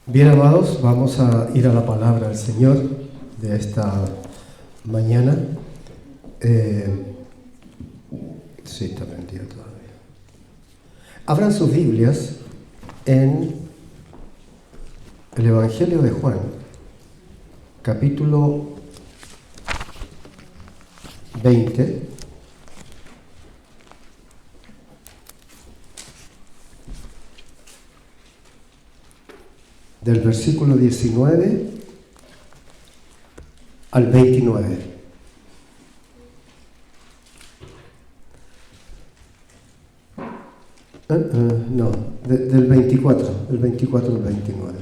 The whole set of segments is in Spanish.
Bien, amados, vamos a ir a la palabra del Señor de esta mañana. Sí, está prendido todavía. Abran sus Biblias en el Evangelio de Juan, capítulo 20. Del versículo 19 al 29. Del 24 al 29.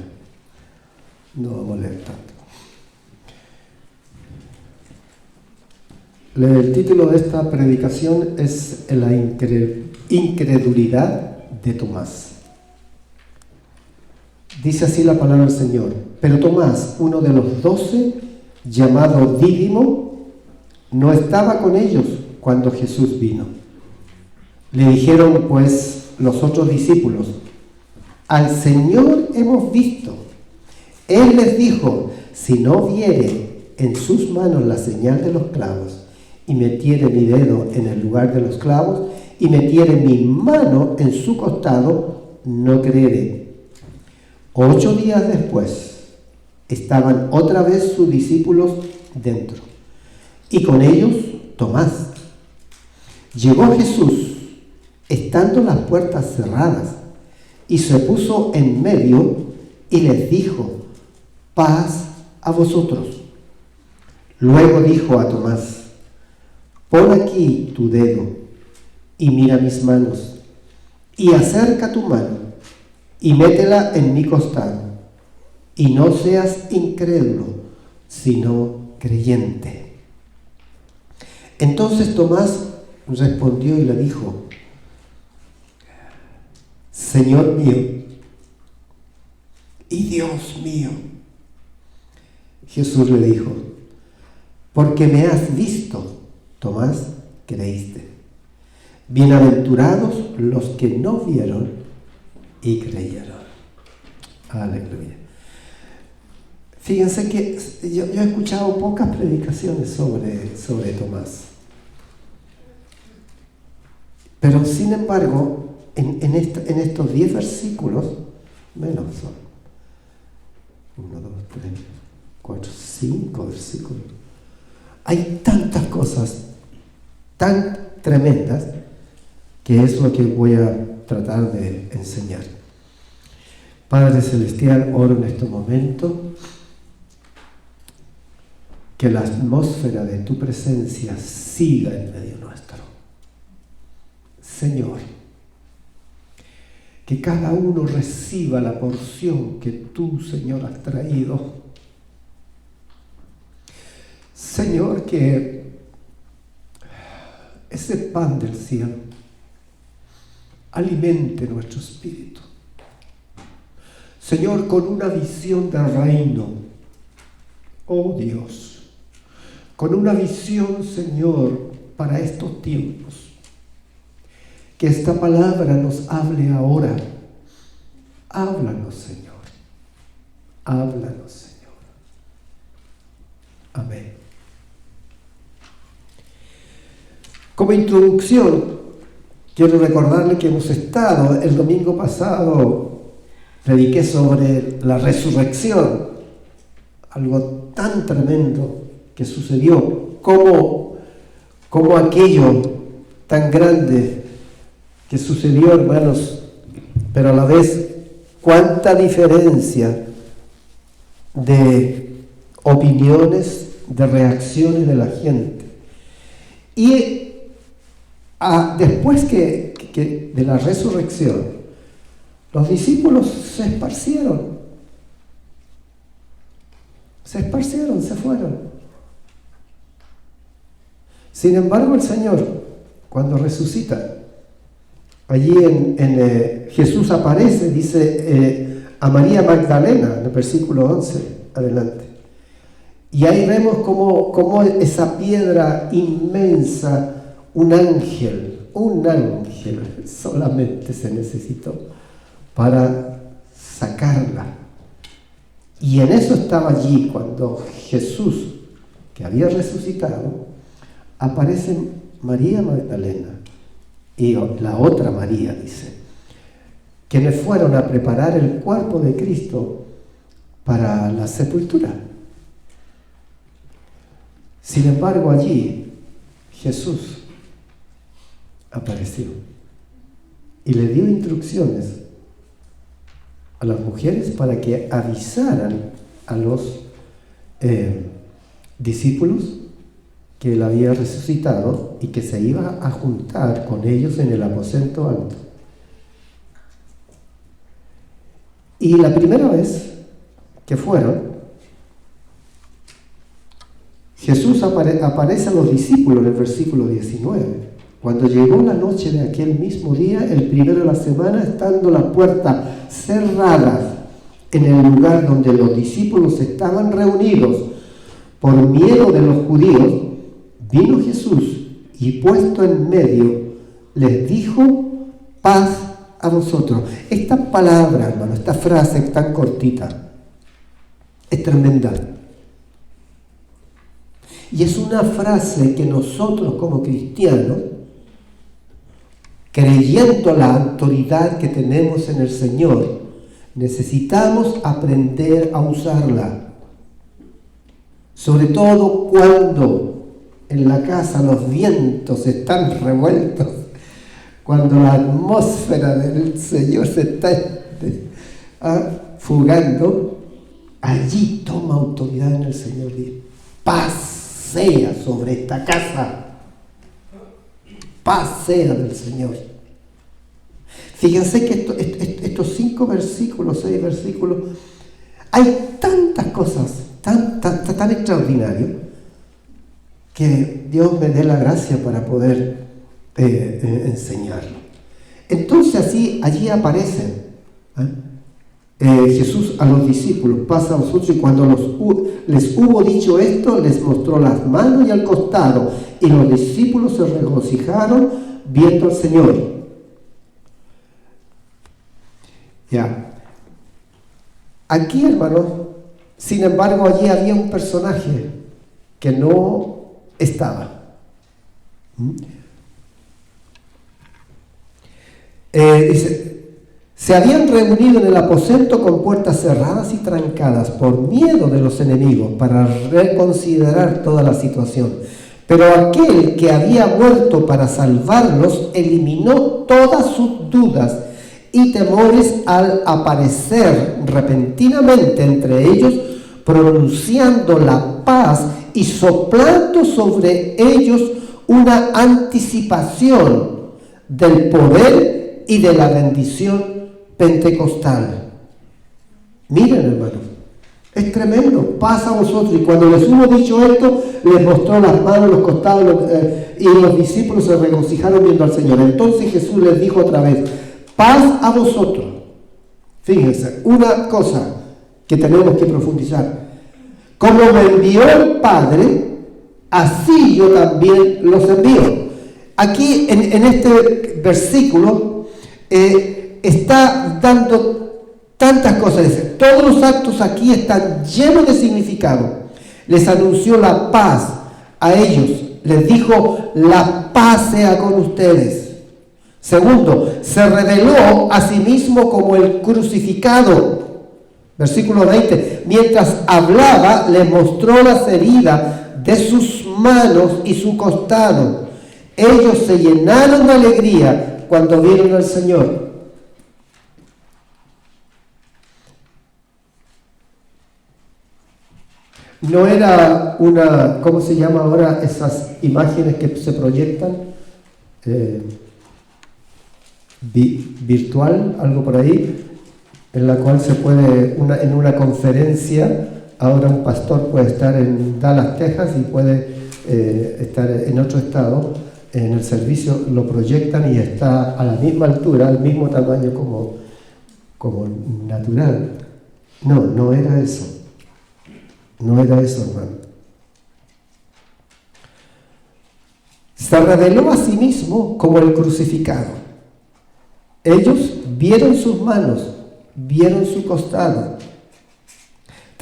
No vamos a leer tanto. El título de esta predicación es La incredulidad de Tomás. Dice así la palabra del Señor: pero Tomás, uno de los 12, llamado Dídimo, no estaba con ellos cuando Jesús vino. Le dijeron pues los otros discípulos: al Señor hemos visto. Él les dijo: si no viere en sus manos la señal de los clavos, y metiere mi dedo en el lugar de los clavos, y metiere mi mano en su costado, no creeré. 8 días después, estaban otra vez sus discípulos dentro, y con ellos Tomás. Llegó Jesús, estando las puertas cerradas, y se puso en medio, y les dijo: paz a vosotros. Luego dijo a Tomás: pon aquí tu dedo, y mira mis manos, y acerca tu mano, y métela en mi costado, y no seas incrédulo, sino creyente. Entonces Tomás respondió y le dijo: Señor mío y Dios mío. Jesús le dijo: porque me has visto, Tomás, creíste. Bienaventurados los que no vieron y creyeron. Aleluya. Fíjense que yo he escuchado pocas predicaciones sobre Tomás. Pero sin embargo, en estos 10 versículos, menos son 1, 2, 3, 4, 5 versículos. Hay tantas cosas tan tremendas que es lo que voy a tratar de enseñar. Padre Celestial, oro en este momento que la atmósfera de tu presencia siga en medio nuestro. Señor, que cada uno reciba la porción que tú, Señor, has traído. Señor, que ese pan del cielo alimente nuestro espíritu. Señor, con una visión del reino, oh Dios, con una visión, Señor, para estos tiempos. Que esta palabra nos hable ahora. Háblanos, Señor. Háblanos, Señor. Amén. Como introducción, quiero recordarle que hemos estado, el domingo pasado, prediqué sobre la resurrección, algo tan tremendo que sucedió, como aquello tan grande que sucedió, hermanos, pero a la vez, cuánta diferencia de opiniones, de reacciones de la gente. Y después que de la resurrección, los discípulos se esparcieron, se fueron. Sin embargo, el Señor, cuando resucita, allí Jesús aparece, dice a María Magdalena, en el versículo 11, adelante. Y ahí vemos cómo esa piedra inmensa, un ángel solamente se necesitó para sacarla Y en eso estaba allí cuando Jesús, que había resucitado, aparece María Magdalena y la otra María, dice, quienes fueron a preparar el cuerpo de Cristo para la sepultura. Sin embargo, allí Jesús apareció y le dio instrucciones a las mujeres para que avisaran a los discípulos que él había resucitado y que se iba a juntar con ellos en el aposento alto. Y la primera vez que fueron, Jesús aparece a los discípulos en el versículo 19. Cuando llegó la noche de aquel mismo día, el primero de la semana, estando las puertas cerradas en el lugar donde los discípulos estaban reunidos por miedo de los judíos, vino Jesús y puesto en medio les dijo: paz a vosotros. Esta palabra, hermano, esta frase tan cortita, es tremenda. Y es una frase que nosotros como cristianos, creyendo la autoridad que tenemos en el Señor, necesitamos aprender a usarla. Sobre todo cuando en la casa los vientos están revueltos, cuando la atmósfera del Señor se está fugando, allí toma autoridad en el Señor y dice: paz sea sobre esta casa, paz sea del Señor. Fíjense que estos 5 versículos, 6 versículos, hay tantas cosas tan extraordinarias que Dios me dé la gracia para poder enseñarlo. Entonces allí aparecen Jesús a los discípulos: pasa a vosotros. Y cuando les hubo dicho esto, les mostró las manos y al costado, y los discípulos se regocijaron viendo al Señor. Ya. Aquí, hermano, sin embargo, allí había un personaje que no estaba. Dice: se habían reunido en el aposento con puertas cerradas y trancadas por miedo de los enemigos, para reconsiderar toda la situación. Pero aquel que había muerto para salvarlos eliminó todas sus dudas y temores al aparecer repentinamente entre ellos, pronunciando la paz y soplando sobre ellos una anticipación del poder y de la bendición pentecostal. Miren, hermanos, es tremendo. Paz a vosotros. Y cuando les hubo dicho esto, les mostró las manos, los costados, y los discípulos se regocijaron viendo al Señor. Entonces Jesús les dijo otra vez: paz a vosotros. Fíjense, una cosa que tenemos que profundizar: como me envió el Padre, así yo también los envío. Aquí en este versículo está dando tantas cosas. Dice, todos los actos aquí están llenos de significado. Les anunció la paz a ellos. Les dijo: la paz sea con ustedes. Segundo, se reveló a sí mismo como el crucificado. Versículo 20. Mientras hablaba, les mostró las heridas de sus manos y su costado. Ellos se llenaron de alegría cuando vieron al Señor. No era una, ¿cómo se llama ahora esas imágenes que se proyectan? Virtual, algo por ahí, en la cual se puede, en una conferencia, ahora un pastor puede estar en Dallas, Texas, y puede estar en otro estado, en el servicio lo proyectan y está a la misma altura, al mismo tamaño como natural. No era eso. No era eso, hermano. Se reveló a sí mismo como el crucificado. Ellos vieron sus manos, vieron su costado.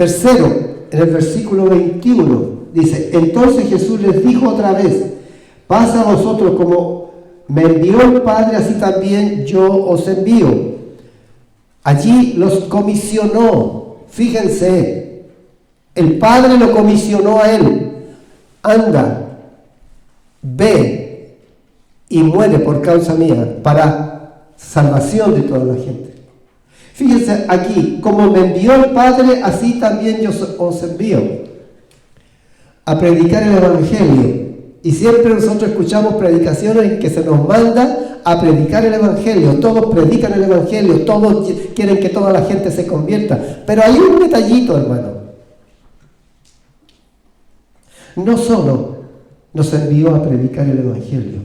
Tercero, en el versículo 21, dice, entonces Jesús les dijo otra vez, pasa a vosotros como me envió el Padre, así también yo os envío. Allí los comisionó, fíjense, el Padre lo comisionó a él, anda, ve y muere por causa mía, para salvación de toda la gente. Fíjense aquí, como me envió el Padre, así también yo os envío a predicar el Evangelio. Y siempre nosotros escuchamos predicaciones en que se nos manda a predicar el Evangelio. Todos predican el Evangelio, todos quieren que toda la gente se convierta. Pero hay un detallito, hermano. No solo nos envió a predicar el Evangelio.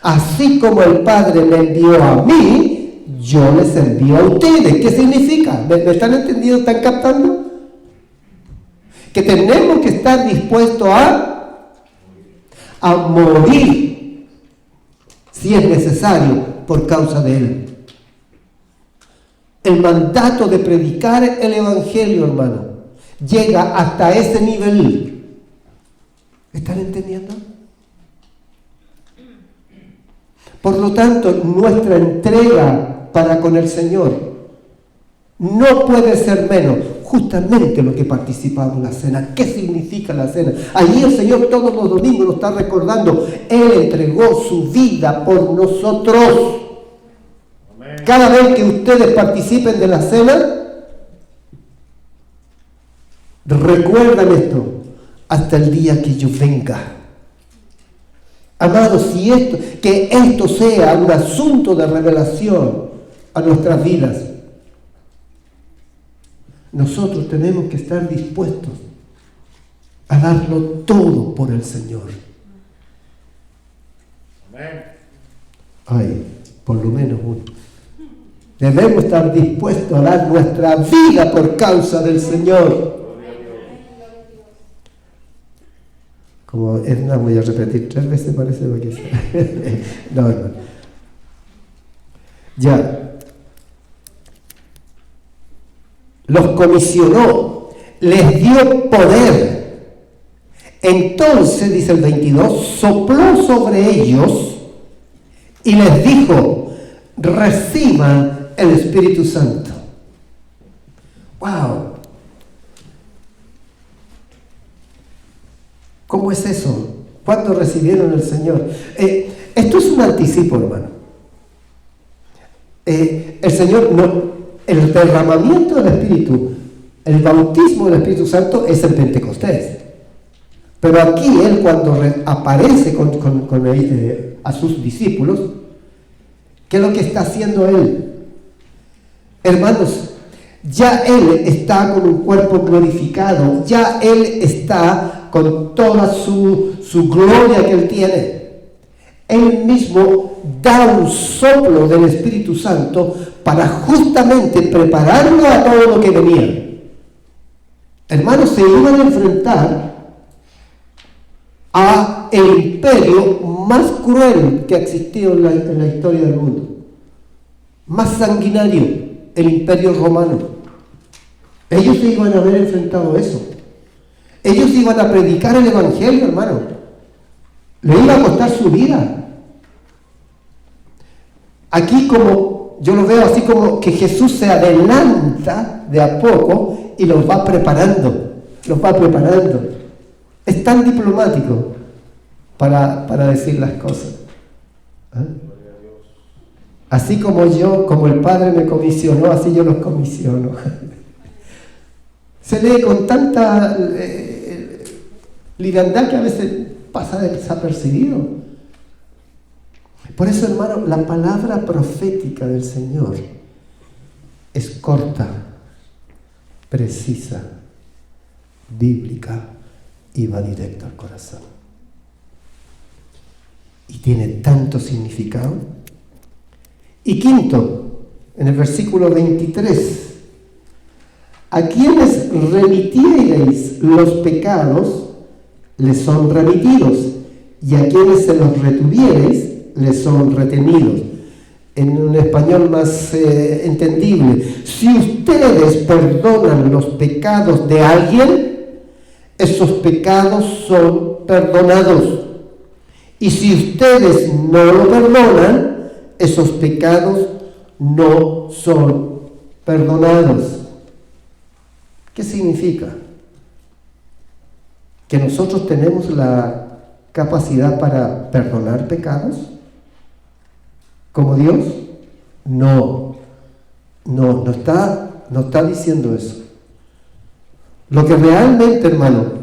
Así como el Padre me envió a mí, yo les envío a ustedes. ¿Qué significa? ¿Me están entendiendo? ¿Están captando? Que tenemos que estar dispuestos a morir, si es necesario, por causa de Él. El mandato de predicar el Evangelio, hermano, llega hasta ese nivel. ¿Están entendiendo? Por lo tanto, nuestra entrega para con el Señor no puede ser menos. Justamente lo que participamos en la cena. ¿Qué significa la cena? Allí el Señor todos los domingos nos está recordando. Él entregó su vida por nosotros. Amén. Cada vez que ustedes participen de la cena, recuerdan esto hasta el día que yo venga. Amados, que esto sea un asunto de revelación a nuestras vidas. Nosotros tenemos que estar dispuestos a darlo todo por el Señor. Amén. Ay, por lo menos uno. Debemos estar dispuestos a dar nuestra vida por causa del Señor. Como Edna, voy a repetir 3 veces, parece lo que sea. No. Ya. Los comisionó, les dio poder. Entonces, dice el 22, sopló sobre ellos y les dijo, reciban el Espíritu Santo. ¡Wow! ¿Cómo es eso? ¿Cuándo recibieron el Señor? Esto es un anticipo, hermano. El Señor no... El derramamiento del Espíritu, el bautismo del Espíritu Santo es en Pentecostés. Pero aquí Él cuando aparece a sus discípulos, ¿qué es lo que está haciendo Él? Hermanos, ya Él está con un cuerpo glorificado, ya Él está con toda su gloria que Él tiene. Él mismo da un soplo del Espíritu Santo para justamente prepararlo a todo lo que venía. Hermanos, se iban a enfrentar a el imperio más cruel que ha existido en la historia del mundo, más sanguinario, el imperio romano. Ellos se iban a haber enfrentado a eso. Ellos iban a predicar el Evangelio, hermano. Le iba a costar su vida. Aquí como yo lo veo así como que Jesús se adelanta de a poco y los va preparando. Es tan diplomático para decir las cosas. ¿Eh? Así como el Padre me comisionó, así yo los comisiono. Se lee con tanta liviandad que a veces pasa desapercibido. Por eso, hermano, la palabra profética del Señor es corta, precisa, bíblica y va directo al corazón. Y tiene tanto significado. Y quinto, en el versículo 23, a quienes remitiereis los pecados, les son remitidos, y a quienes se los retuviereis, les son retenidos. en un español más entendible, si ustedes perdonan los pecados de alguien, esos pecados son perdonados. Y si ustedes no lo perdonan, esos pecados no son perdonados. ¿Qué significa? ¿Que nosotros tenemos la capacidad para perdonar pecados como Dios? No está diciendo eso. Lo que realmente, hermano,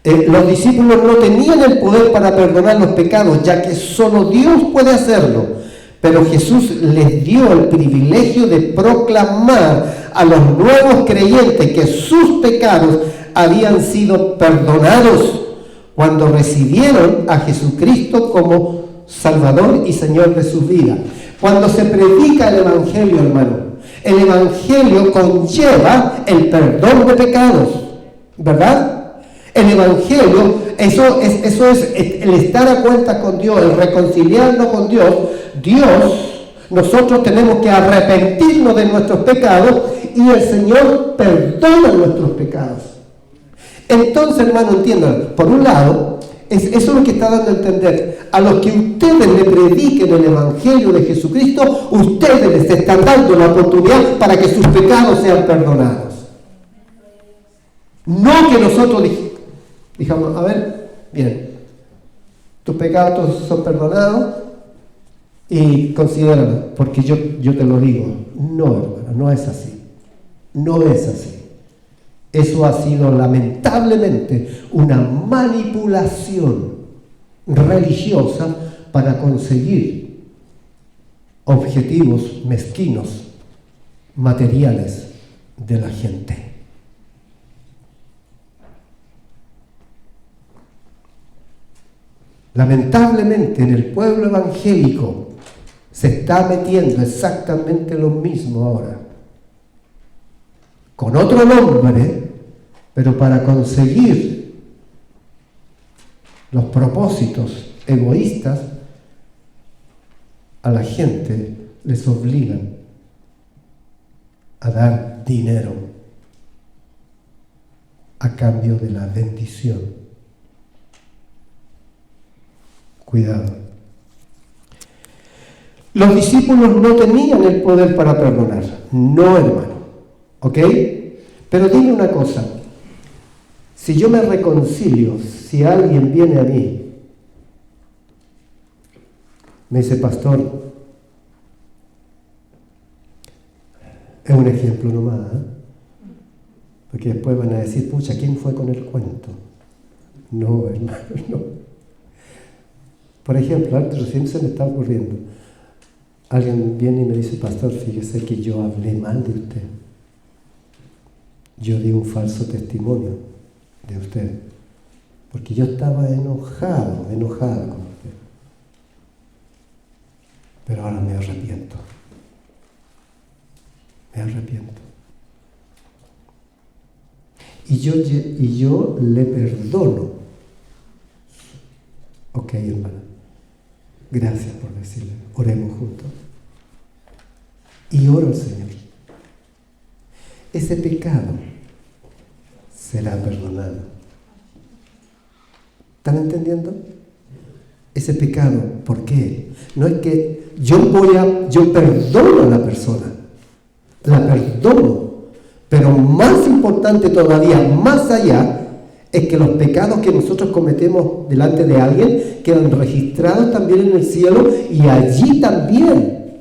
los discípulos no tenían el poder para perdonar los pecados, ya que solo Dios puede hacerlo. Pero Jesús les dio el privilegio de proclamar a los nuevos creyentes que sus pecados habían sido perdonados cuando recibieron a Jesucristo como Salvador y Señor de sus vidas. Cuando se predica el Evangelio, hermano, el Evangelio conlleva el perdón de pecados, ¿verdad? El Evangelio, eso es el estar a cuenta con Dios, el reconciliarnos con Dios. Nosotros tenemos que arrepentirnos de nuestros pecados y el Señor perdona nuestros pecados. Entonces, hermano, entiendan, por un lado, eso es lo que está dando a entender. A los que ustedes le prediquen el Evangelio de Jesucristo, ustedes les están dando la oportunidad para que sus pecados sean perdonados. No que nosotros dijamos, a ver, bien, tus pecados son perdonados y considéralo, porque yo te lo digo. No, hermano, no es así. No es así. Eso ha sido lamentablemente una manipulación religiosa para conseguir objetivos mezquinos, materiales de la gente. Lamentablemente en el pueblo evangélico se está metiendo exactamente lo mismo ahora, con otro nombre, pero para conseguir los propósitos egoístas, a la gente les obligan a dar dinero a cambio de la bendición. Cuidado. Los discípulos no tenían el poder para perdonar. No, hermano. ¿Ok? Pero dime una cosa. Si yo me reconcilio, si alguien viene a mí, me dice, pastor, es un ejemplo nomás, ¿eh? Porque después van a decir, pucha, ¿quién fue con el cuento? No, hermano, no. Por ejemplo, recién se me está ocurriendo. Alguien viene y me dice, pastor, fíjese que yo hablé mal de usted. Yo di un falso testimonio de usted. Porque yo estaba enojada con usted. Pero ahora me arrepiento. Me arrepiento. Y yo le perdono. Ok, hermana. Gracias por decirle. Oremos juntos. Y oro al Señor. Ese pecado será perdonado. ¿Están entendiendo? Ese pecado, ¿por qué? No es que yo perdono a la persona. La perdono. Pero más importante todavía, más allá, es que los pecados que nosotros cometemos delante de alguien quedan registrados también en el cielo y allí también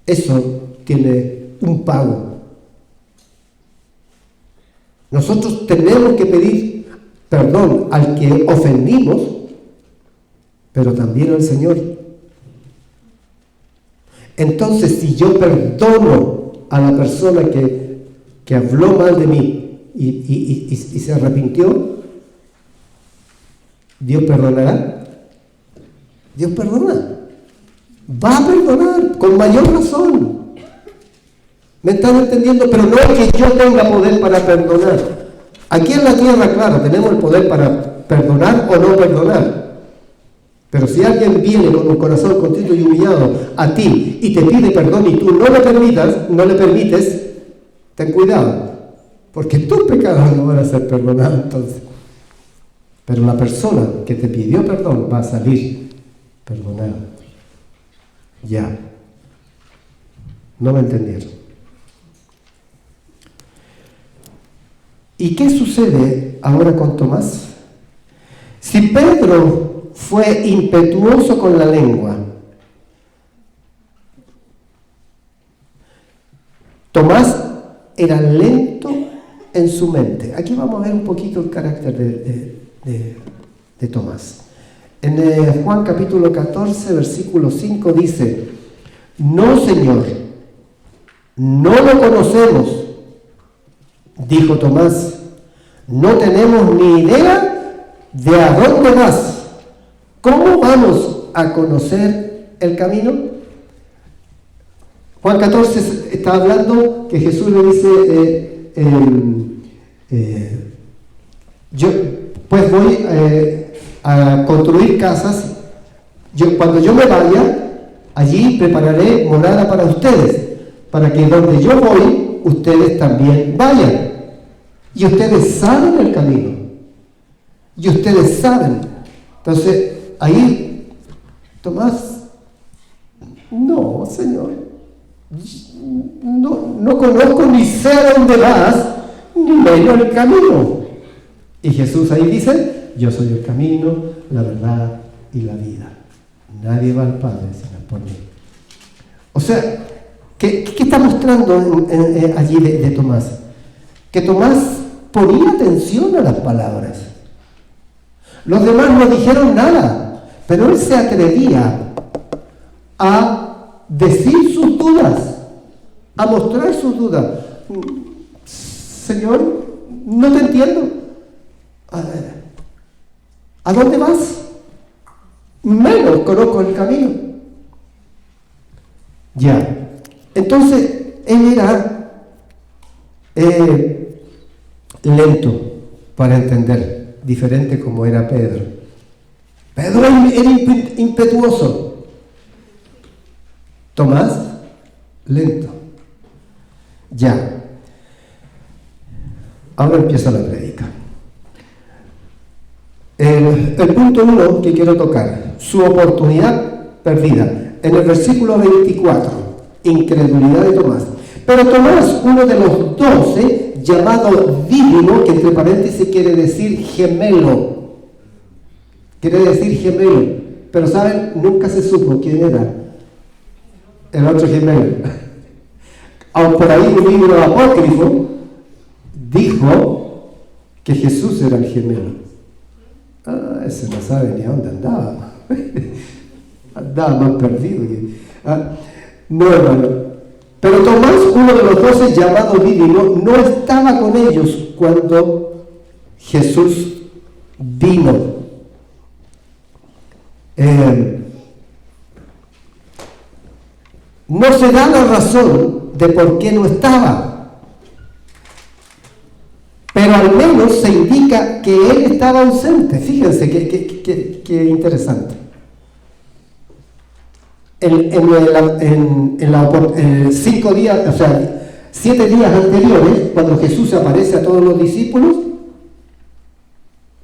eso tiene un pago. Nosotros tenemos que pedir perdón al que ofendimos, pero también al Señor. Entonces, si yo perdono a la persona que habló mal de mí, y se arrepintió, ¿Dios perdonará? Dios perdona. Va a perdonar con mayor razón. ¿Me están entendiendo? Pero no es que yo tenga poder para perdonar. Aquí en la tierra, claro, tenemos el poder para perdonar o no perdonar. Pero si alguien viene con un corazón contrito y humillado a ti y te pide perdón y tú no le permites, ten cuidado, porque tus pecados no van a ser perdonados entonces. Pero la persona que te pidió perdón va a salir perdonada. Ya. No me entendieron. ¿Y qué sucede ahora con Tomás? Si Pedro fue impetuoso con la lengua, Tomás era lento en su mente. Aquí vamos a ver un poquito el carácter de Tomás. En Juan capítulo 14, versículo 5 dice: no, Señor, no lo conocemos. Dijo Tomás: no tenemos ni idea de a dónde vas. ¿Cómo vamos a conocer el camino? Juan 14 está hablando que Jesús le dice, yo pues voy a construir casas. Cuando yo me vaya, allí prepararé morada para ustedes, para que donde yo voy, ustedes también vayan. Y ustedes saben el camino. Y ustedes saben. Entonces, ahí, Tomás, no, Señor, no conozco ni sé a dónde vas, ni menos el camino. Y Jesús ahí dice: yo soy el camino, la verdad y la vida. Nadie va al Padre sino por mí. O sea, ¿qué está mostrando allí de Tomás? Que Tomás ponía atención a las palabras. Los demás no dijeron nada, pero él se atrevía a decir sus dudas, a mostrar sus dudas. Señor, no te entiendo. ¿A dónde vas? Menos conozco el camino. Ya. Entonces, él era lento para entender, diferente como era Pedro. Pedro era impetuoso. Tomás, lento. Ya. Ahora empieza la prédica. El punto 1 que quiero tocar, su oportunidad perdida. En el versículo 24, incredulidad de Tomás. Pero Tomás, uno de los 12, llamado Dídimo, que entre paréntesis quiere decir gemelo. Quiere decir gemelo. Pero ¿saben? Nunca se supo quién era el otro gemelo. Aunque por ahí un libro apócrifo dijo que Jesús era el gemelo. Ese no sabe ni a dónde andaba. Andaba más perdido. No, hermano. Pero Tomás, uno de los 12, llamado Dídimo, no estaba con ellos cuando Jesús vino. No se da la razón de por qué no estaba, pero al menos se indica que él estaba ausente. Fíjense qué interesante. En 5 días, o sea, 7 días anteriores, cuando Jesús se aparece a todos los discípulos,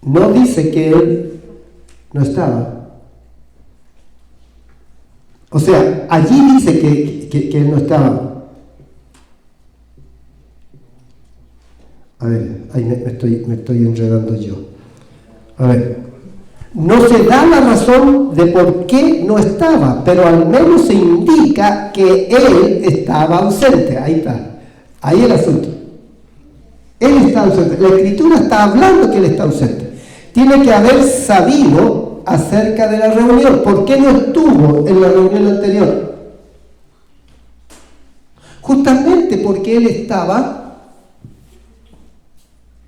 no dice que él no estaba. O sea, allí dice que él no estaba. A ver, ahí me estoy enredando yo. A ver. No se da la razón de por qué no estaba, pero al menos se indica que él estaba ausente. Ahí está. Ahí el asunto. Él está ausente. La Escritura está hablando que él está ausente. Tiene que haber sabido acerca de la reunión. ¿Por qué no estuvo en la reunión anterior? Justamente porque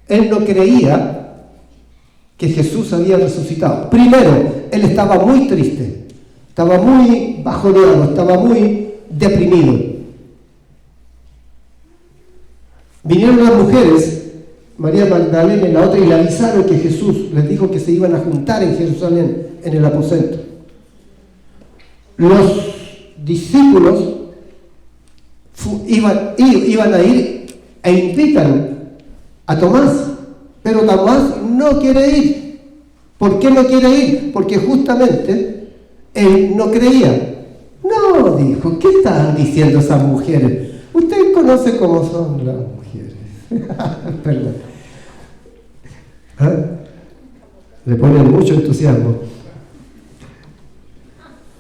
él no creía que Jesús había resucitado. Primero, él estaba muy triste, estaba muy bajoneado, estaba muy deprimido. Vinieron las mujeres, María Magdalena y la otra, y le avisaron que Jesús les dijo que se iban a juntar en Jerusalén, en el aposento. los discípulos iban a ir e invitan a Tomás, pero Tomás no quiere ir. ¿Por qué no quiere ir? Porque justamente él no creía. No, dijo, ¿qué están diciendo esas mujeres? Usted conoce cómo son las mujeres. Perdón. ¿Ah? Le ponen mucho entusiasmo.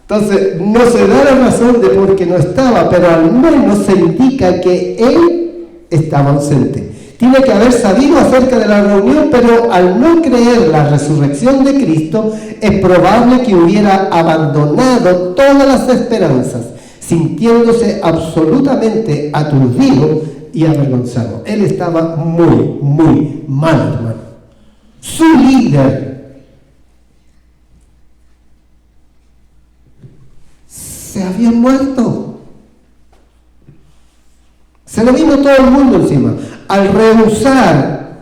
Entonces, no se da la razón de por qué no estaba, pero al menos se indica que él estaba ausente. Tiene que haber sabido acerca de la reunión, pero al no creer la resurrección de Cristo, es probable que hubiera abandonado todas las esperanzas, sintiéndose absolutamente aturdido y avergonzado. Él estaba muy, muy mal, hermano. Su líder se había muerto. Se le vino todo el mundo encima. Al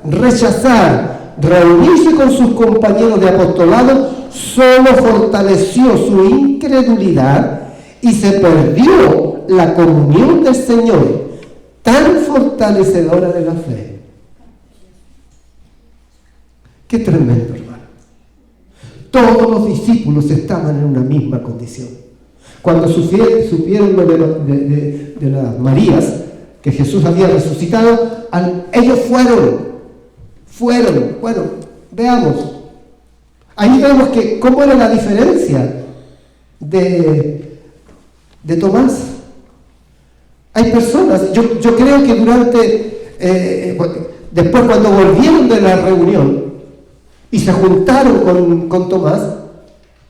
rechazar, reunirse con sus compañeros de apostolado, solo fortaleció su incredulidad y se perdió la comunión del Señor, tan fortalecedora de la fe. Qué tremendo, hermano. Todos los discípulos estaban en una misma condición. Cuando supieron lo de las Marías, que Jesús había resucitado, ellos fueron. Bueno, veamos. Ahí vemos que cómo era la diferencia de Tomás. Hay personas, yo creo que después cuando volvieron de la reunión y se juntaron con Tomás,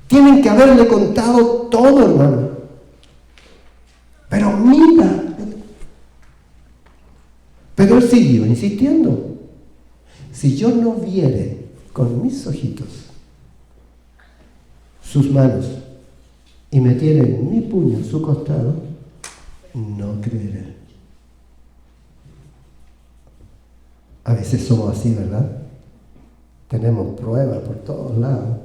tienen que haberle contado todo, hermano. Pero mira, pero él siguió insistiendo. Si yo no viere con mis ojitos sus manos y metiere mi puño en su costado, no creeré. A veces somos así, ¿verdad? Tenemos pruebas por todos lados.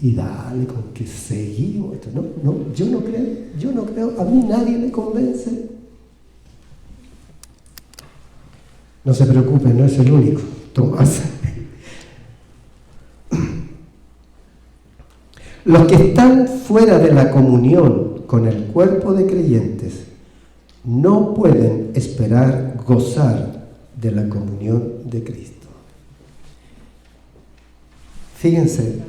Y dale con que seguimos esto. No, yo no creo, a mí nadie me convence. No se preocupe, no es el único, Tomás. Los que están fuera de la comunión con el cuerpo de creyentes no pueden esperar gozar de la comunión de Cristo. Fíjense,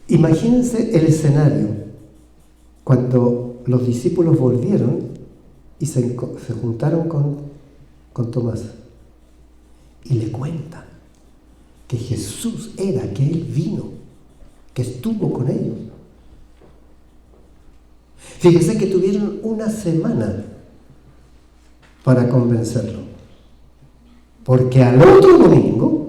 imagínense el escenario cuando los discípulos volvieron y se juntaron con Tomás y le cuentan que Jesús era, que Él vino, que estuvo con ellos. Fíjense que tuvieron una semana para convencerlo, porque al otro domingo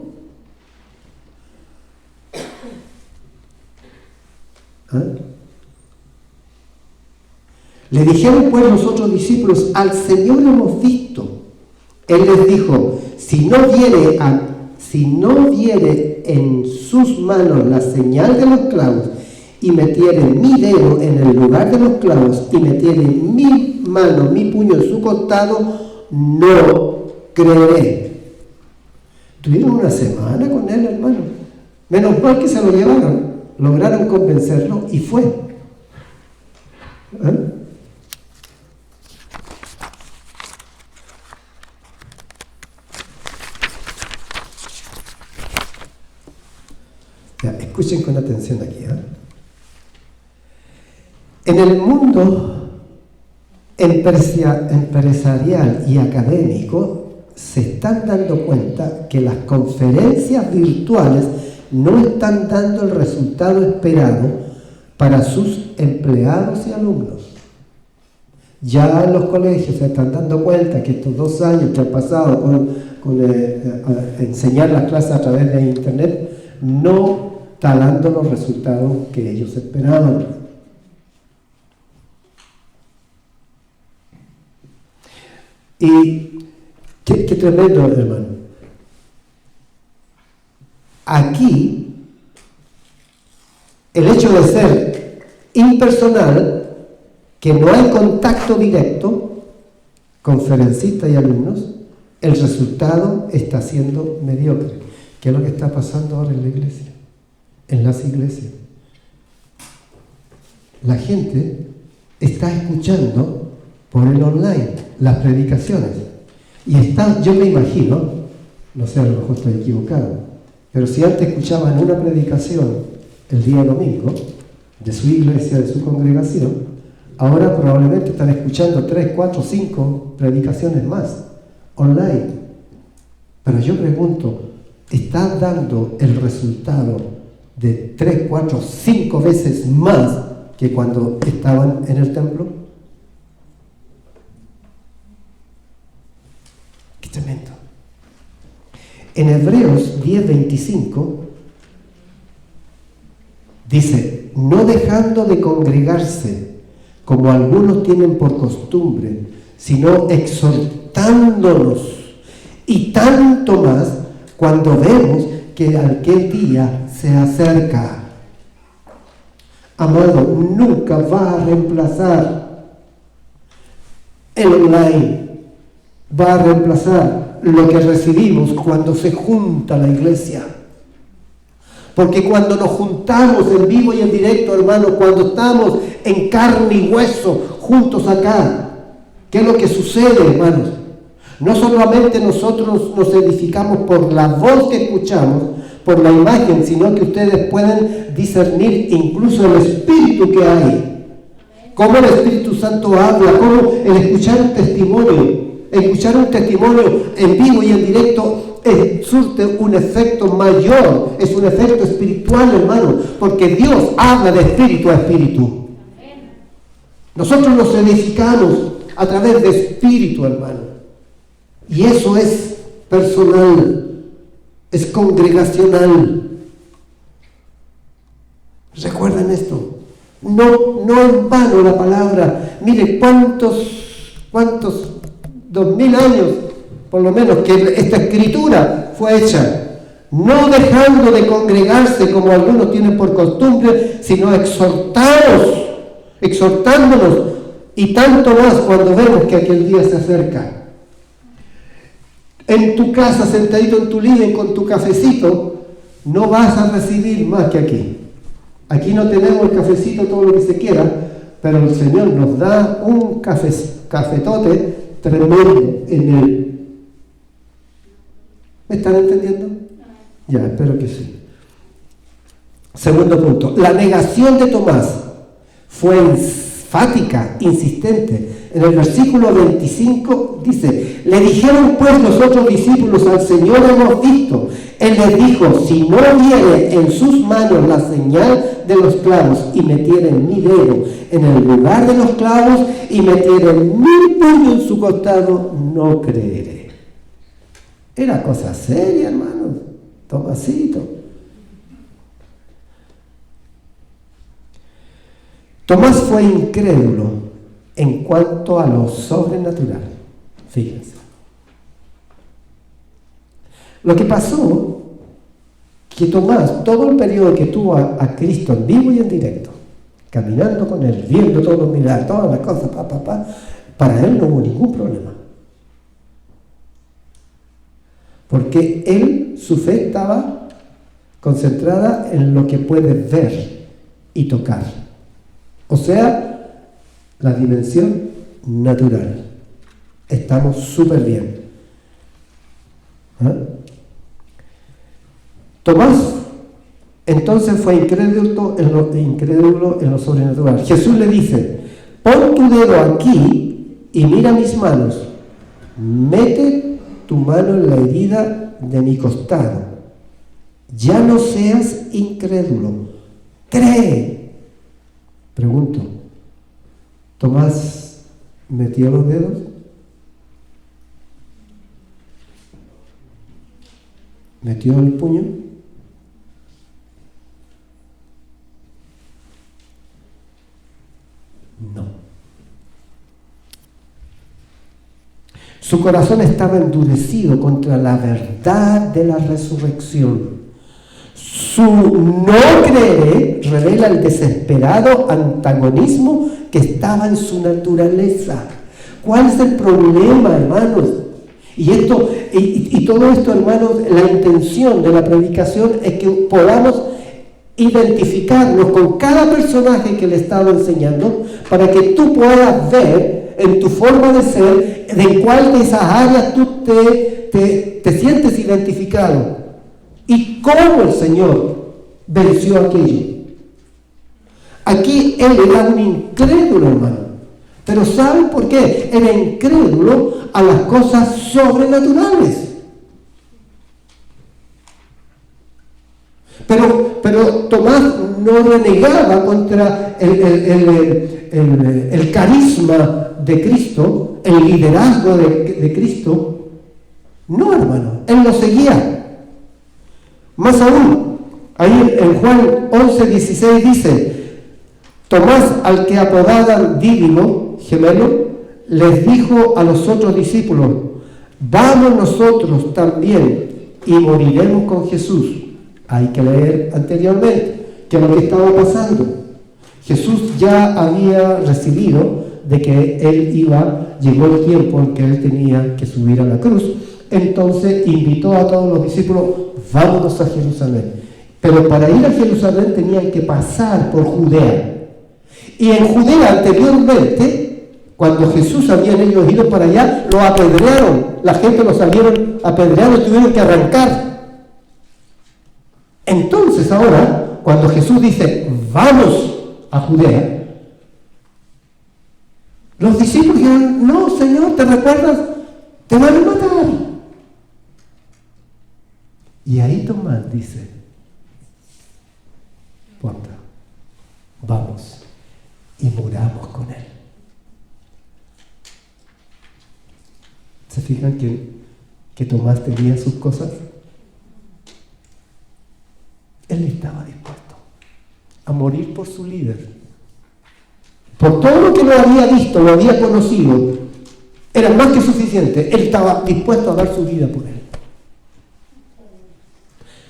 le dijeron pues los otros discípulos: al Señor hemos visto. Él les dijo: si no viere en sus manos la señal de los clavos, y metiere mi dedo en el lugar de los clavos, y metiere mi mano, mi puño en su costado, no creeré. Tuvieron una semana con él, hermano. Menos mal que se lo llevaron. Lograron convencerlo y fue. Ya, escuchen con atención aquí. En el mundo empresarial y académico se están dando cuenta que las conferencias virtuales no están dando el resultado esperado para sus empleados y alumnos. Ya en los colegios se están dando cuenta que estos 2 años que han pasado con enseñar las clases a través de internet no está dando los resultados que ellos esperaban. Y qué tremendo, hermano. Aquí, el hecho de ser impersonal, que no hay contacto directo, conferencistas y alumnos, el resultado está siendo mediocre. ¿Qué es lo que está pasando ahora en la iglesia? En las iglesias. La gente está escuchando por el online las predicaciones. Y está, yo me imagino, no sé, a lo mejor estoy equivocado, pero si antes escuchaban una predicación el día domingo de su iglesia, de su congregación, ahora probablemente están escuchando 3, 4, 5 predicaciones más online. Pero yo pregunto, ¿está dando el resultado de 3, 4, 5 veces más que cuando estaban en el templo? ¡Qué tremendo! En Hebreos 10:25 dice, no dejando de congregarse, como algunos tienen por costumbre, sino exhortándonos, y tanto más cuando vemos que aquel día se acerca. Amado, nunca va a reemplazar el online, va a reemplazar lo que recibimos cuando se junta la iglesia. Porque cuando nos juntamos en vivo y en directo, hermanos, cuando estamos en carne y hueso juntos acá, ¿qué es lo que sucede, hermanos? No solamente nosotros nos edificamos por la voz que escuchamos, por la imagen, sino que ustedes pueden discernir incluso el espíritu que hay. Cómo el Espíritu Santo habla, cómo el escuchar un testimonio en vivo y en directo surte un efecto mayor, es un efecto espiritual, hermano, porque Dios habla de espíritu a espíritu. Nosotros nos edificamos a través de espíritu, hermano, y eso es personal, es congregacional. ¿Recuerdan esto? No en vano la palabra. Mire, cuántos 2000 años, por lo menos, que esta escritura fue hecha, no dejando de congregarse como algunos tienen por costumbre, sino exhortándonos, y tanto más cuando vemos que aquel día se acerca. En tu casa, sentadito en tu living con tu cafecito, no vas a recibir más que aquí. Aquí no tenemos el cafecito, todo lo que se quiera, pero el Señor nos da un cafetote tremendo en él. ¿Me están entendiendo? Ya, espero que sí. Segundo punto, la negación de Tomás fue enfática, insistente. En el versículo 25 dice, le dijeron pues los otros discípulos, al Señor hemos visto. Él les dijo, si no viere en sus manos la señal de los clavos y metiere mi dedo en el lugar de los clavos y metiere mi puño en su costado, no creeré. Era cosa seria, hermano. Tomasito. Tomás fue incrédulo en cuanto a lo sobrenatural. Fíjense. Lo que pasó, que Tomás, todo el periodo que tuvo a Cristo en vivo y en directo, caminando con él, viendo todos los milagros, todas las cosas, para él no hubo ningún problema. Porque él, su fe estaba concentrada en lo que puede ver y tocar. O sea, la dimensión natural. Estamos súper bien. Tomás entonces fue incrédulo en lo sobrenatural. Jesús le dice, pon tu dedo aquí y mira mis manos. Mete tu mano en la herida de mi costado. Ya no seas incrédulo. Cree. Pregunto, ¿Tomás metió los dedos? ¿Metió el puño? No. Su corazón estaba endurecido contra la verdad de la resurrección. Su no creer revela el desesperado antagonismo que estaba en su naturaleza. ¿Cuál es el problema, hermanos? Y todo esto, hermanos, la intención de la predicación es que podamos identificarnos con cada personaje que le he estado enseñando, para que tú puedas ver en tu forma de ser de cuál de esas áreas tú te sientes identificado y cómo el Señor venció aquello. Aquí él era un incrédulo, hermano, pero ¿saben por qué? Era incrédulo a las cosas sobrenaturales. Pero Tomás no renegaba contra el carisma de Cristo, el liderazgo de Cristo. No, hermano, él lo seguía. Más aún, ahí en Juan 11:16 dice: Tomás, al que apodaban Dídimo, gemelo, les dijo a los otros discípulos: vamos nosotros también y moriremos con Jesús. Hay que leer anteriormente que lo que estaba pasando. Jesús ya había recibido de que llegó el tiempo en que él tenía que subir a la cruz. Entonces invitó a todos los discípulos: vámonos a Jerusalén. Pero para ir a Jerusalén tenían que pasar por Judea. Y en Judea anteriormente, cuando Jesús habían ellos ido para allá, lo apedrearon. La gente lo salieron apedreados y tuvieron que arrancar. Entonces ahora, cuando Jesús dice: vamos a Judea, los discípulos dijeron: no, Señor, ¿te recuerdas? Te van a matar. Y ahí Tomás dice: ponte, vamos y muramos con él. ¿Se fijan que Tomás tenía sus cosas? Él estaba dispuesto a morir por su líder. Por todo lo que lo había visto, lo había conocido, era más que suficiente. Él estaba dispuesto a dar su vida por él.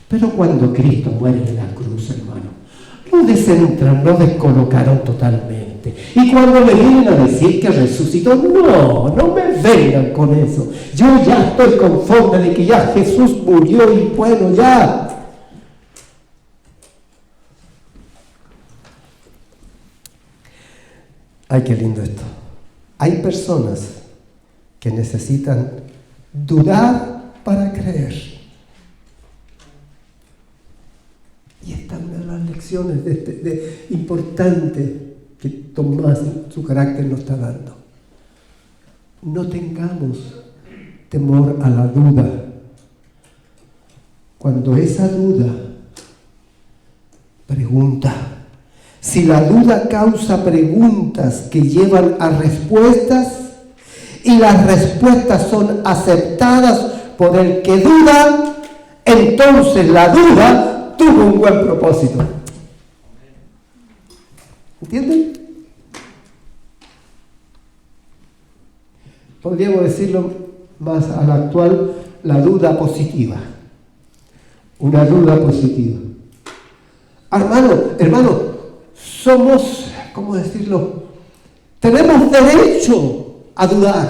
Pero cuando Cristo muere en la cruz, hermano, lo descentran, lo descolocaron totalmente. Y cuando le vienen a decir que resucitó, no me vengan con eso. Yo ya estoy conforme de que ya Jesús murió y bueno, ya. Ay, qué lindo esto. Hay personas que necesitan dudar para creer. Y esta es una de las lecciones importantes que Tomás en su carácter nos está dando. No tengamos temor a la duda. Cuando esa duda pregunta, si la duda causa preguntas que llevan a respuestas y las respuestas son aceptadas por el que duda, entonces la duda tuvo un buen propósito. ¿Entienden? Podríamos decirlo más a la actual, la duda positiva. Una duda positiva. Hermano, somos, ¿cómo decirlo? Tenemos derecho a dudar.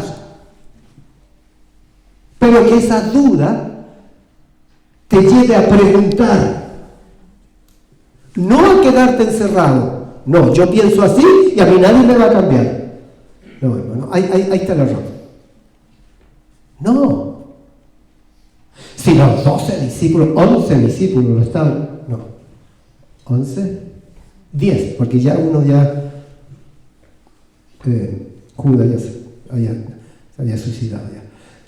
Pero que esa duda te lleve a preguntar. No a quedarte encerrado. No, yo pienso así y a mí nadie me va a cambiar. No, hermano, ahí está el error. No. Si los 12 discípulos, 11 discípulos lo estaban, no. 11, 10, porque ya uno Judas ya se había suicidado ya.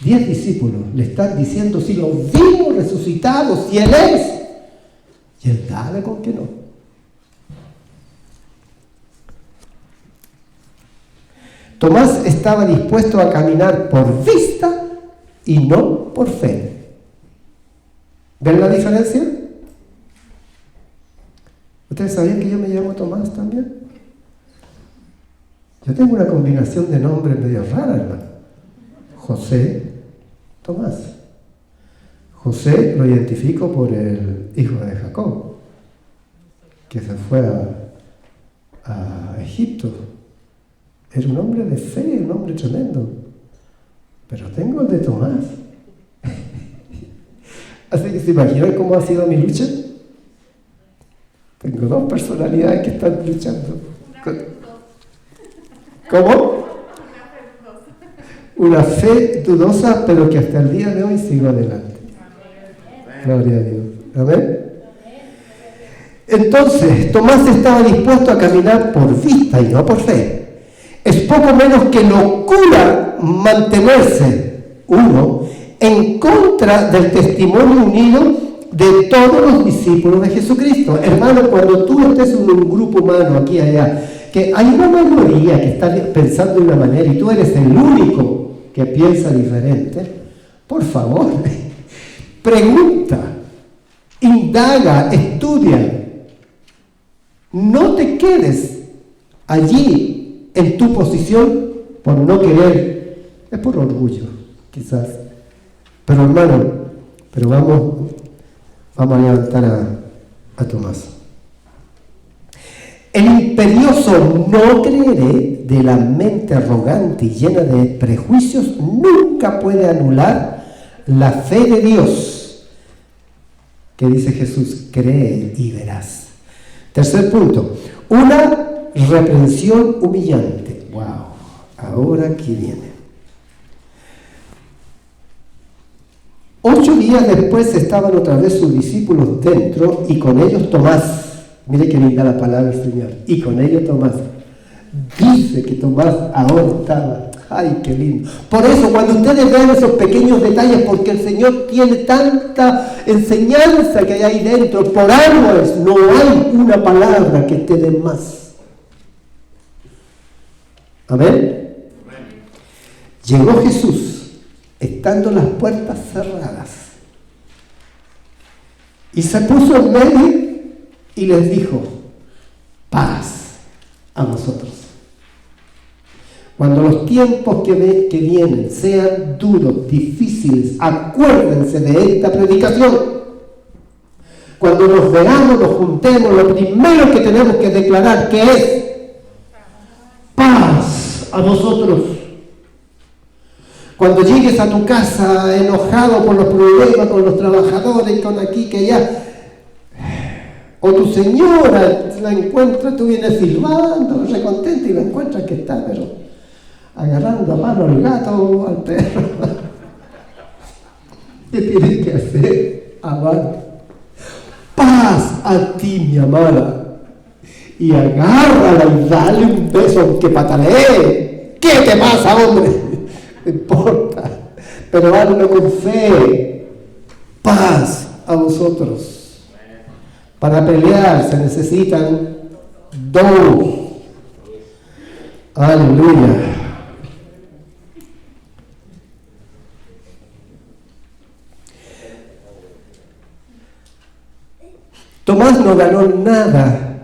10 discípulos le están diciendo: si lo vimos resucitado, si Él es. Y Él dale con que no. Tomás estaba dispuesto a caminar por vista y no por fe. ¿Ven la diferencia? ¿Ustedes sabían que yo me llamo Tomás también? Yo tengo una combinación de nombres medio rara, hermano. José, Tomás. José lo identifico por el hijo de Jacob. que se fue a Egipto. Era un hombre de fe, un hombre tremendo. Pero tengo el de Tomás. Así que se imaginan cómo ha sido mi lucha. Tengo dos personalidades que están luchando. ¿Cómo? Una fe dudosa, pero que hasta el día de hoy sigo adelante. Gloria a Dios. Amén. Entonces, Tomás estaba dispuesto a caminar por vista y no por fe. Es poco menos que locura mantenerse uno en contra del testimonio unido de todos los discípulos de Jesucristo. Hermano, cuando tú estés en un grupo humano aquí y allá, que hay una mayoría que está pensando de una manera y tú eres el único que piensa diferente, por favor, pregunta, indaga, estudia. No te quedes allí en tu posición por no querer, es por orgullo, quizás. Pero hermano, vamos a levantar a Tomás. El imperioso no creeré de la mente arrogante y llena de prejuicios nunca puede anular la fe de Dios, que dice Jesús, cree y verás. Tercer punto, una reprensión humillante. Wow, ahora aquí viene. 8 días después estaban otra vez sus discípulos dentro y con ellos Tomás. Mire que linda la palabra del Señor. Y con ellos Tomás. Dice que Tomás ahora estaba. ¡Ay, qué lindo! Por eso, cuando ustedes vean esos pequeños detalles, porque el Señor tiene tanta enseñanza que hay ahí dentro, por árboles no hay una palabra que te dé más. ¿Amén? Llegó Jesús, estando las puertas cerradas, y se puso en medio y les dijo, paz a vosotros. Cuando los tiempos que vienen sean duros, difíciles, acuérdense de esta predicación. Cuando nos veamos, nos juntemos, lo primero que tenemos que declarar, que es paz a vosotros. Cuando llegues a tu casa enojado por los problemas, con los trabajadores, con aquí, que allá, o tu señora la encuentra, tú vienes silbando, recontenta y la encuentras que está, pero agarrando a palo al gato, al perro. ¿Qué tienes que hacer? Amar. Paz a ti, mi amada. Y agárrala y dale un beso aunque patalee. ¿Qué te pasa, hombre? No importa. Pero hazlo con fe. Paz a vosotros. Para pelear se necesitan dos. Aleluya. Tomás no ganó nada,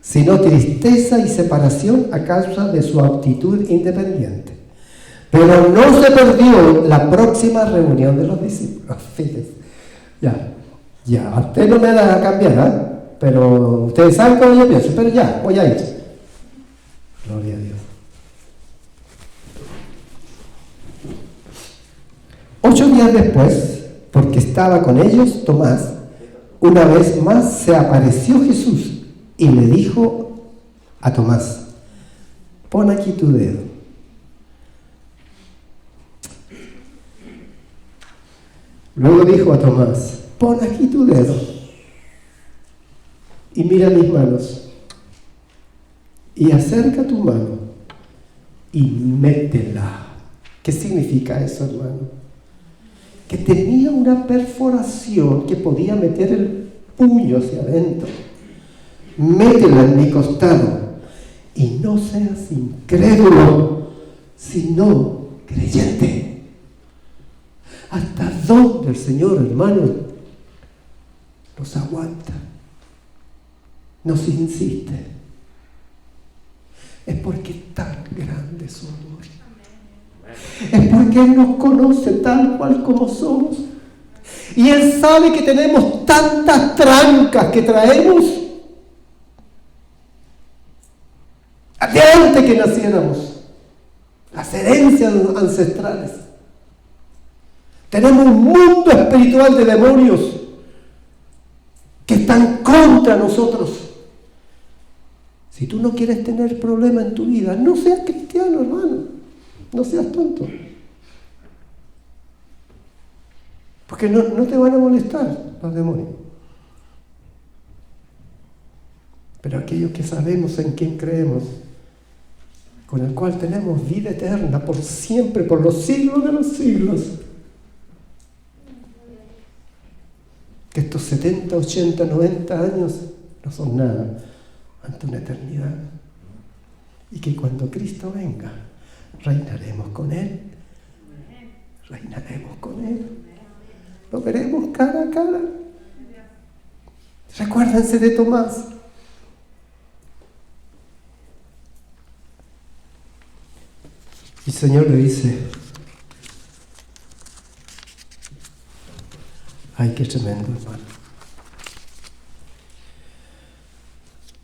sino tristeza y separación a causa de su actitud independiente. Pero no se perdió la próxima reunión de los discípulos. Fíjense, ya, a usted no me da a cambiar, ¿eh? Pero ustedes saben cómo yo pienso, pero ya, voy a ir. Gloria a Dios. 8 días después, porque estaba con ellos Tomás, una vez más se apareció Jesús y le dijo a Tomás, pon aquí tu dedo. Luego dijo a Tomás, pon aquí tu dedo y mira mis manos y acerca tu mano y métela. ¿Qué significa eso, hermano? Que tenía una perforación que podía meter el puño hacia adentro. Métela en mi costado y no seas incrédulo, sino creyente. ¿Hasta dónde el Señor, hermano, nos aguanta? Nos insiste. Es porque es tan grande su amor. Es porque Él nos conoce tal cual como somos. Y Él sabe que tenemos tantas trancas que traemos de antes que naciéramos. Las herencias ancestrales. Tenemos un mundo espiritual de demonios que están contra nosotros. Si tú no quieres tener problema en tu vida, no seas cristiano, hermano. No seas tonto. Porque no te van a molestar los demonios. Pero aquellos que sabemos en quién creemos, con el cual tenemos vida eterna por siempre, por los siglos de los siglos, que estos 70, 80, 90 años no son nada ante una eternidad. Y que cuando Cristo venga, reinaremos con Él. Reinaremos con Él. Lo veremos cara a cara. Recuérdense de Tomás. Y el Señor le dice, ay, qué tremendo, hermano.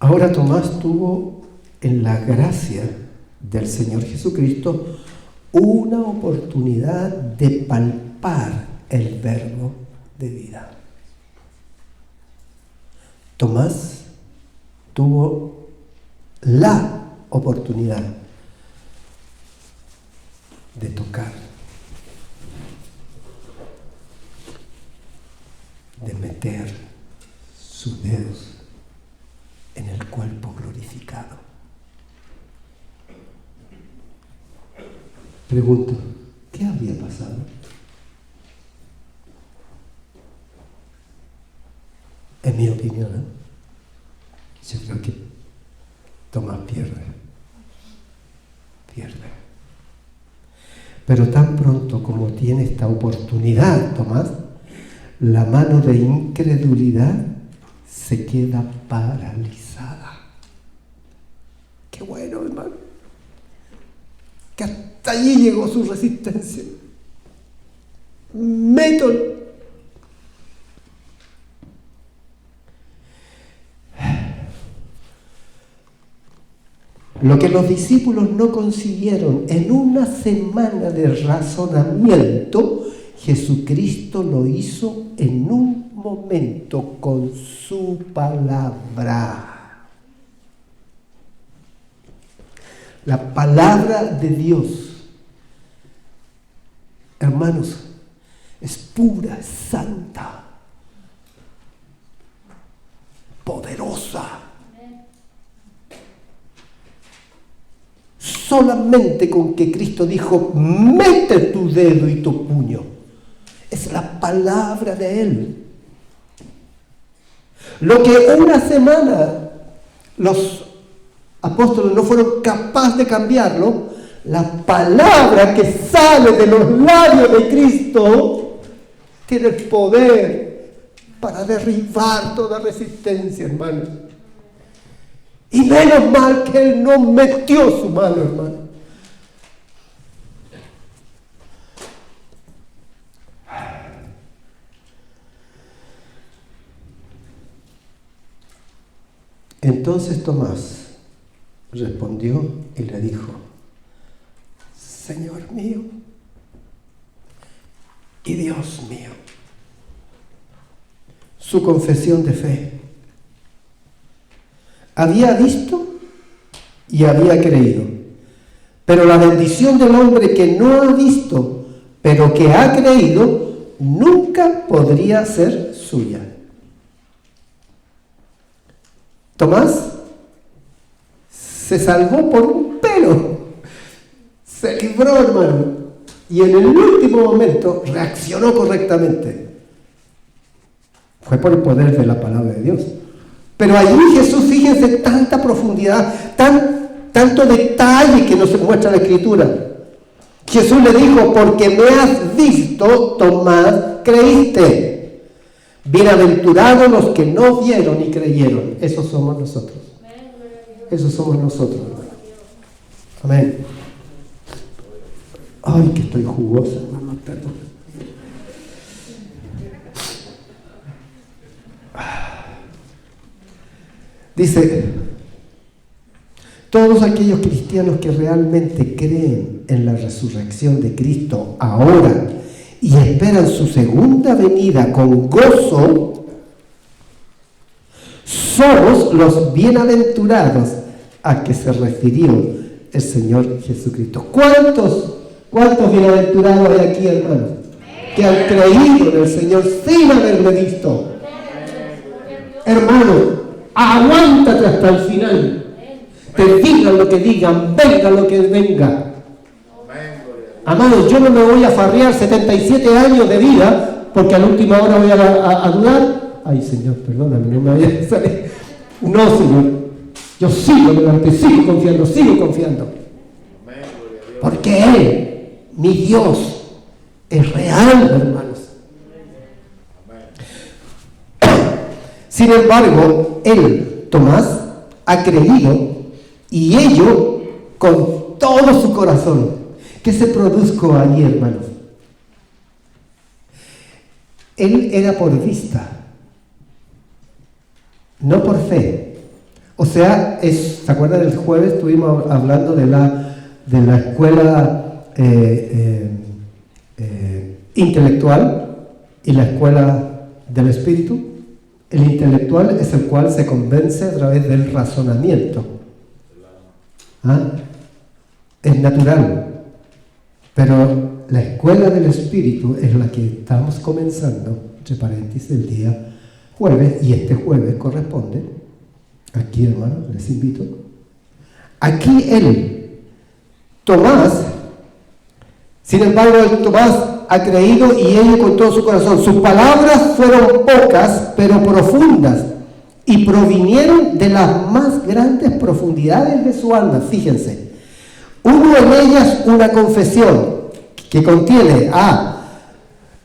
Ahora Tomás tuvo en la gracia del Señor Jesucristo una oportunidad de palpar el verbo de vida. Tomás tuvo la oportunidad de tocar, de meter sus dedos en el cuerpo glorificado. Pregunto, ¿qué habría pasado? En mi opinión, yo creo que Tomás pierde. Pero tan pronto como tiene esta oportunidad, Tomás, la mano de incredulidad se queda paralizada. Qué bueno, hermano. Que hasta allí llegó su resistencia. Método. Lo que los discípulos no consiguieron en una semana de razonamiento, Jesucristo lo hizo en un momento con su palabra. La palabra de Dios, hermanos, es pura, es santa, poderosa. Solamente con que Cristo dijo, mete tu dedo y tu puño. Es la palabra de Él. Lo que una semana los apóstoles no fueron capaces de cambiarlo, la palabra que sale de los labios de Cristo tiene el poder para derribar toda resistencia, hermanos. Y menos mal que Él no metió su mano, hermano. Entonces Tomás respondió y le dijo, Señor mío y Dios mío. Su confesión de fe. Había visto y había creído. Pero la bendición del hombre que no ha visto, pero que ha creído, nunca podría ser suya. Tomás se salvó por un pelo. Se libró, hermano. Y en el último momento reaccionó correctamente. Fue por el poder de la palabra de Dios. Pero allí Jesús, fíjense, tanta profundidad, tanto detalle que nos muestra la Escritura. Jesús le dijo, porque me has visto, Tomás, creíste. Bienaventurados los que no vieron y creyeron. Esos somos nosotros. Esos somos nosotros, hermano. Amén. Ay, que estoy jugosa, hermano, perdón. Dice, Todos aquellos cristianos que realmente creen en la resurrección de Cristo ahora y esperan su segunda venida con gozo, somos los bienaventurados a que se refirió el Señor Jesucristo. ¿Cuántos bienaventurados hay aquí, hermanos? Que han creído en el Señor sin haberle visto. Hermano, aguántate hasta el final. Te digan lo que digan, venga lo que venga. Amados, yo no me voy a farrear 77 años de vida porque a la última hora voy a dudar. Ay, Señor, perdóname, no me vaya a salir. No, Señor, yo sigo adelante, sigo confiando. Porque Él, mi Dios, es real, hermanos. Sin embargo, él, Tomás, ha creído, y ello con todo su corazón. ¿Qué se produjo ahí, hermanos? Él era por vista, no por fe. O sea, ¿se acuerdan del jueves? Estuvimos hablando de la escuela intelectual y la escuela del espíritu. El intelectual es el cual se convence a través del razonamiento. Es natural. Pero la escuela del espíritu es la que estamos comenzando, entre paréntesis, el día jueves, y este jueves corresponde. Aquí, hermanos, les invito. Aquí Tomás, sin embargo, Tomás ha creído y ello con todo su corazón. Sus palabras fueron pocas, pero profundas, y provinieron de las más grandes profundidades de su alma. Fíjense, hubo en ellas una confesión que contiene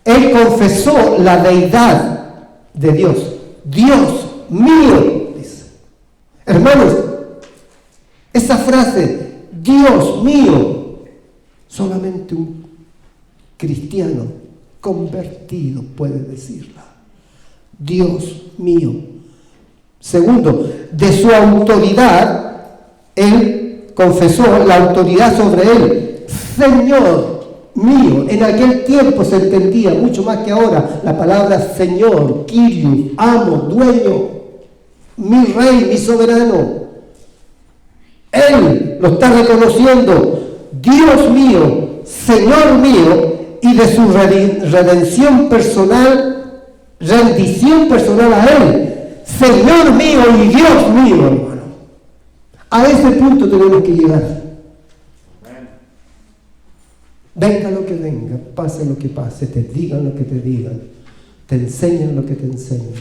él confesó la deidad de Dios. Dios mío, dice. Hermanos, esa frase, Dios mío, solamente un cristiano convertido puede decirla. Dios mío. Segundo, de su autoridad, él confesó la autoridad sobre él. Señor mío. En aquel tiempo se entendía mucho más que ahora la palabra Señor, Kyrios, amo, dueño, mi rey, mi soberano. Él lo está reconociendo. Dios mío, Señor mío, y de su rendición personal a Él. Señor mío y Dios mío, hermano. A ese punto tenemos que llegar. Venga lo que venga, pase lo que pase, te digan lo que te digan, te enseñen lo que te enseñen.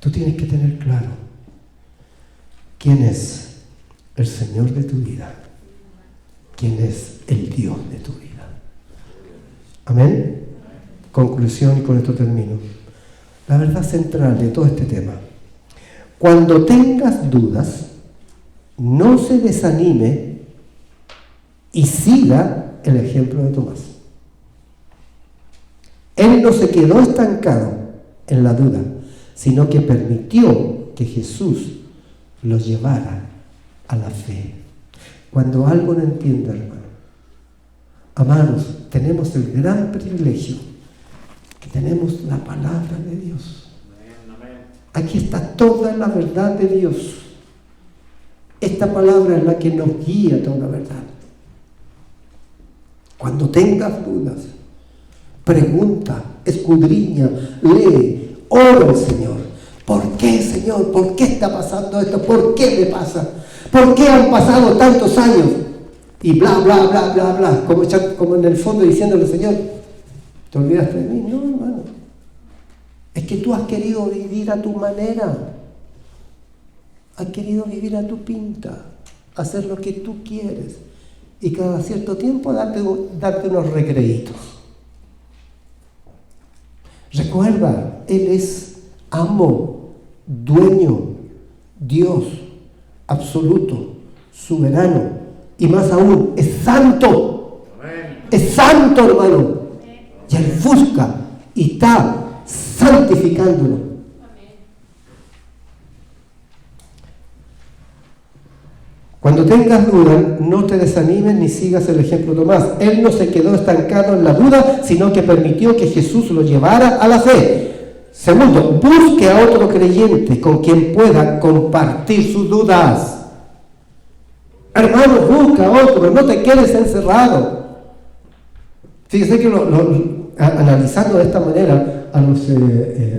Tú tienes que tener claro quién es el Señor de tu vida, quién es el Dios de tu vida. Amén. Conclusión, y con esto termino. La verdad central de todo este tema: cuando tengas dudas, no se desanime y siga el ejemplo de Tomás. Él no se quedó estancado en la duda, sino que permitió que Jesús lo llevara a la fe. Cuando algo no entiende, hermano, amados, tenemos el gran privilegio que tenemos la palabra de Dios. Aquí está toda la verdad de Dios. Esta palabra es la que nos guía a toda la verdad. Cuando tengas dudas, pregunta, escudriña, lee, ora al Señor. ¿Por qué, Señor? ¿Por qué está pasando esto? ¿Por qué me pasa? ¿Por qué han pasado tantos años? Y bla, bla, bla, bla, bla. Como en el fondo diciéndole, Señor, ¿te olvidaste de mí? No, hermano. Es que tú has querido vivir a tu manera. Has querido vivir a tu pinta. Hacer lo que tú quieres. Y cada cierto tiempo darte unos recreitos. Recuerda, Él es amo, dueño, Dios, absoluto, soberano, y más aún, es santo. Amén. Es santo, hermano. Y Él busca y está santificándolo. Amén. Cuando tengas dudas, no te desanimes ni sigas el ejemplo de Tomás. Él no se quedó estancado en la duda, sino que permitió que Jesús lo llevara a la fe. Segundo, busque a otro creyente con quien pueda compartir sus dudas. Hermano, busca a otro, no te quedes encerrado. Fíjese que analizando de esta manera a los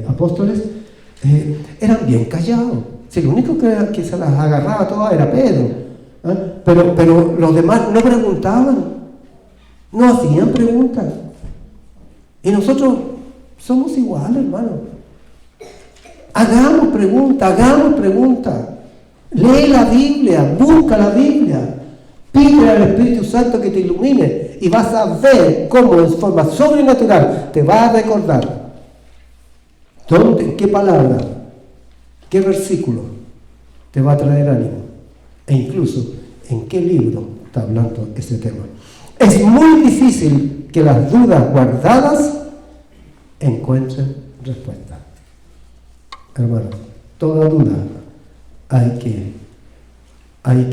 apóstoles, eran bien callados. Si el único que se las agarraba todas era Pedro. Pero los demás no preguntaban, no hacían preguntas. Y nosotros somos iguales, hermano. Hagamos preguntas. Lee la Biblia, busca la Biblia. Pide al Espíritu Santo que te ilumine y vas a ver cómo en forma sobrenatural te va a recordar dónde, qué palabra, qué versículo te va a traer ánimo. E incluso en qué libro está hablando ese tema. Es muy difícil que las dudas guardadas encuentren respuesta. Hermanos, toda duda hay que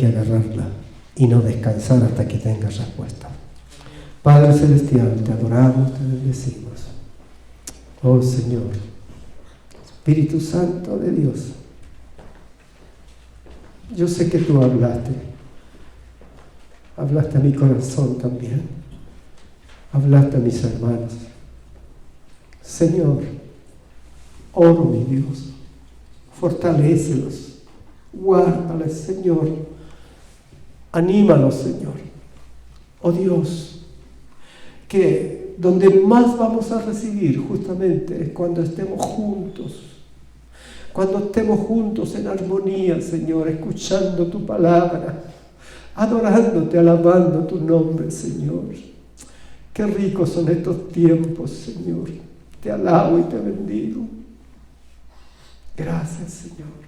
agarrarla y no descansar hasta que tenga respuesta. Padre Celestial, te adoramos, te bendecimos. Oh Señor, Espíritu Santo de Dios, yo sé que tú hablaste a mi corazón también, hablaste a mis hermanos. Señor, oro mi Dios, fortalécelos, guárdales, Señor, anímalos, Señor. Oh Dios, que donde más vamos a recibir justamente es cuando estemos juntos. Cuando estemos juntos en armonía, Señor, escuchando tu palabra, adorándote, alabando tu nombre, Señor. Qué ricos son estos tiempos, Señor. Te alabo y te bendigo. Gracias, Señor.